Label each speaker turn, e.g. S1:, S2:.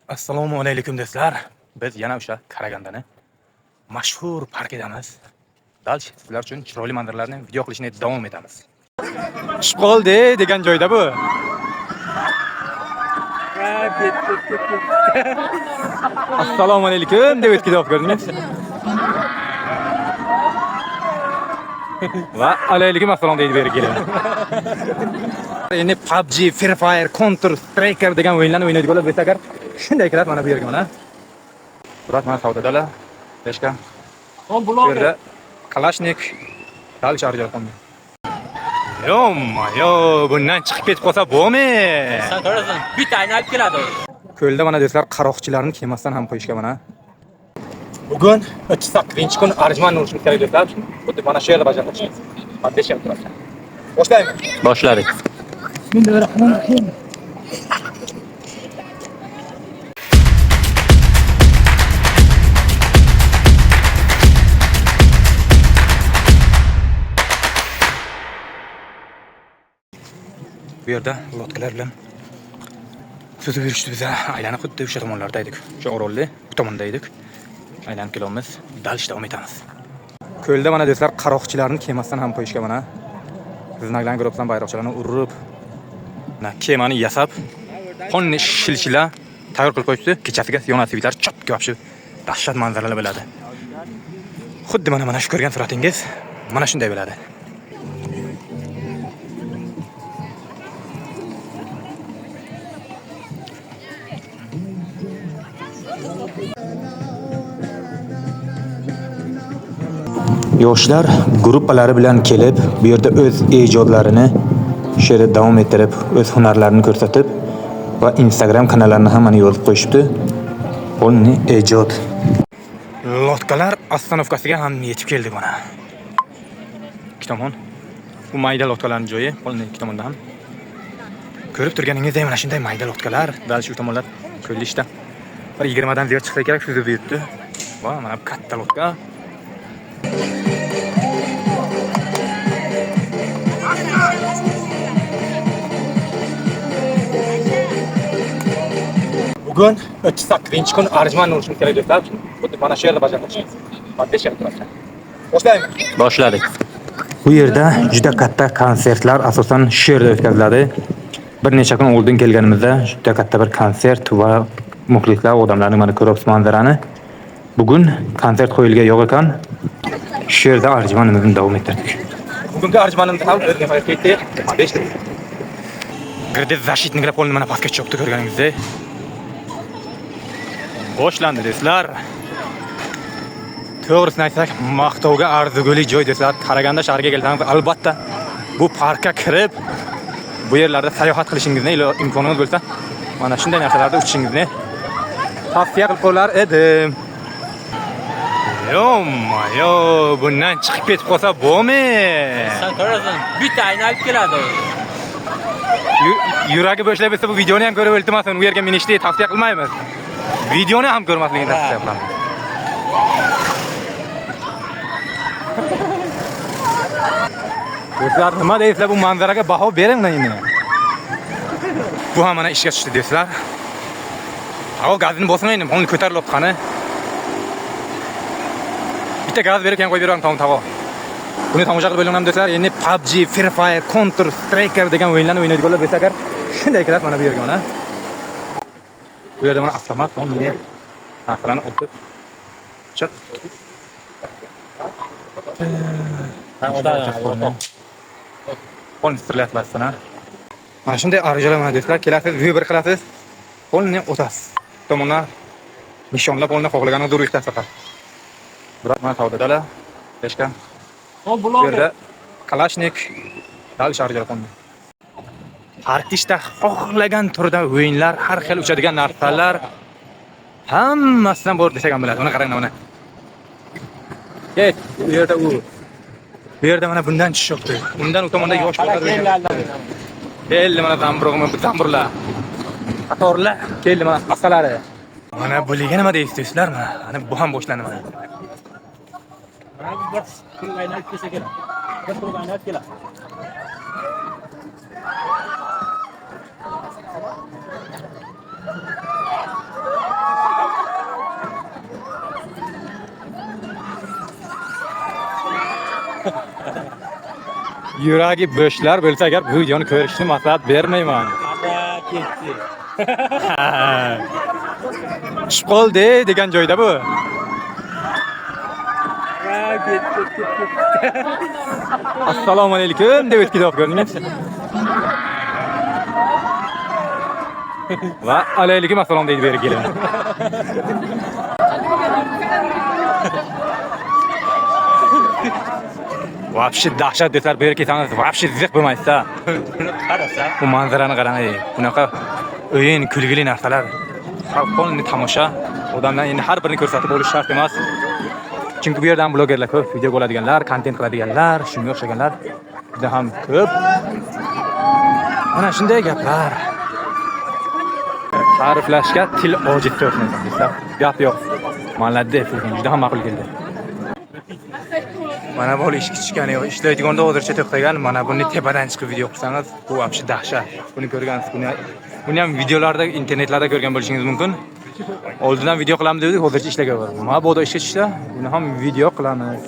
S1: Assalomu alaykum do'stlar. Biz yana o'sha Qaragandani mashhur parkidamiz. Dal sizlar uchun chiroyli manzaralarni video qilishni davom etamiz. Chiqib qoldi degan joyda bu. Assalomu alaykum deb o'tkazib ko'rdingiz. Va alaykum assalom deydi beri keladi. Endi PUBG, Free Fire, Counter Striker degan o'yinlarni o'ynaydiganlar bo'lsa agar shunday kiradi mana bu yerga mana. Burat mana savdodalar. Leshka. Bu yerda Kalashnik dal charger qoldi. Yo, bundan chiqib ketib qolsa bo'lmi?
S2: Sen ko'rasan, bitta aynalib keladi.
S1: Ko'lda mana do'stlar qaroqchilarni kemasdan ham qo'yishga mana. Bugun 38-kun arjmanni urishimiz kerak do'stlar. Xuddi mana shu yerda bajarmoqchimiz. Qanday turibdi? Boshlaymiz.
S2: Boshladik.
S1: Bismillahirrohmanirrohim. Bu yerda lotkalar bilan suzib yurishdi biza. Aylanib xuddi o'sha tomonlarda edik. O'sha orolli bu tomonda edik. Aylanib kelamiz. Dal davom etamiz. Ko'lda mana do'stlar qaroqchilarni kemasdan ham qo'yishga mana. Biznaglarni ko'ribsan bayroqchilarni urib, mana kemani yasab, qonni shilshila tayyor qilib qo'yibdi. Kechasiga yonasiblar chotga yopishib, dahshat manzaralar bo'ladi. Xuddi mana shu ko'rgan suratingiz mana shunday bo'ladi. Yoshlar guruhlari bilan kelib, bu yerda o'z ijodlarini shu yerda davom ettirib, o'z hunarlarini ko'rsatib va Instagram kanallarni ham mana yozib qo'yishibdi. Qo'lni ijod. Lotkalar ostanovkasiga ham yetib keldik mana. Ikki tomon. Bu mayda lotkalarning joyi, qo'lni ikki tomonda ham. Ko'rib turganingizdek mana shunday mayda lotkalar, dal shu tomonlar ko'llishda. Bir 20 dan ziyod chiqsa kerak suzib yuribdi. Va mana bu katta lotka. Bugun 38-kun arjmanni urishimiz kerak do'stlar. Xuddi mana shu yerda bajarmoqchimiz. Qanday turibdi? Boshlaymiz.
S2: Boshladik.
S1: Bu yerda juda katta konsertlar asosan shu yerda o'tkaziladi. Bir necha kun oldin kelganimizda juda katta bir konsert va muxlislar odamlarni mana ko'ryapsiz manzarani. Bugun konsert qo'yilgan yo'q ekan. Shu yerda arjmanimizni davom ettirdik. Bugungi arjmanimizda ham o'zga farq etdi. Beshta. G'irdi zashitniklar qo'lni mana pastga cho'kdi ko'rganingizdek. Boshlandi do'stlar. To'g'risini aytsak, maqtovga arzigulik joy do'stlar. Qaraganda shahriga kelsangiz albatta bu parkka kirib, bu yerlarda sayohat qilishingizni imkoningiz bo'lsa, mana shunday narsalarda uchishingizni tavsiya qilib qo'yar edim. Yo, bundan chiqib ketib qolsa bo'lmi?
S2: Sen ko'rasan, bitta aynalib keladi.
S1: Yuragi bo'shlab bo'lsa bu videoni ham ko'rib iltimosan, u yerga minishni tavsiya qilmaymiz. Videoni ham ko'rmasligini tavsiya qilaman. Do'stlar, nima deysizlar bu manzaraga baho beringlar endi. Bu ham mana ishga tushdi do'stlar. Havo gazini bosmaydi, uni ko'tarilib qani. Bitta gaz berib qo'yib beraman tavo. Buni tomosha qilib bo'laman do'stlar. Endi PUBG, Free Fire, Counter Striker degan o'yinlarni o'ynaydiganlar bo'lsa agar shunday kiradi mana bu yerga mana. Bu yerda mana avtomat o'yinga narsalarni o'tib chat. Qo'lni sirlayapsizlar. Mana shunday arijalar mana do'stlar, kelasiz, vibr qilasiz. Qo'lni o'tasiz. Tomonlar nishonlab qo'lni xohlaganingiz urishdan faqat. Burat mana savdodalar. Leshka. Bu yerda Kalashnik dal charger qoldi. Artistda xohlagan turda o'yinlar, har xil uchadigan narsalar hammasidan bor desak ham bo'ladi. Buni qarang mana. Bu yerda bu yerda mana bundan tushyapti. Bundan u tomonda yosh bolalar o'ynayapti. Keldi mana zamburlar. Qatorlar keldi mana asalari. Mana buliga nima deysizlar mana? Ana bu ham boshlandi mana.
S2: Bir tur aynalib kelsa kerak. Bir tur aynalib keladi.
S3: yuragi bo'shlar bo'lsa agar bu videoni ko'rishni maslahat bermayman.
S2: Ada ketdi.
S3: Tushib qoldi degan joyda bu.
S2: Ketdi.
S3: Assalomu alaykum deb o'tkidoq ko'rdingiz. Va alaykum assalom deydi beri kelin. Вообще dahshat deslar beri ketangiz, вообще ziq bo'lmaysiz-a.
S2: Qarasa,
S3: Bu manzarani qarang. Bunaqa o'yin, kulgili narsalar. Xalqni tomosha, odamlar endi har birini ko'rsatib bo'lish shart emas. Chunki bu yerdan blogerlar ko'p, video bo'ladiganlar, kontent qiladiganlar, shunga o'xshaganlar juda ham ko'p. Mana shunday gaplar. Ta'riflashga til ojiz so'zlaysiz. Gap yo'q. Молодец, juda ham ma'qul keldi. Mana bu ishga tushgan, ishlaydiganda hozircha to'xtagan. Mana buni tepadan chiqib video qilsangiz, bu вообще dahshat. Buni ko'rgansiz, buni ham videolarda, internetlarda ko'rgan bo'lishingiz mumkin. Oldindan video qilamiz dedik, hozircha ishlagan. Mana bu ishga tushsa, buni ham video qilamiz.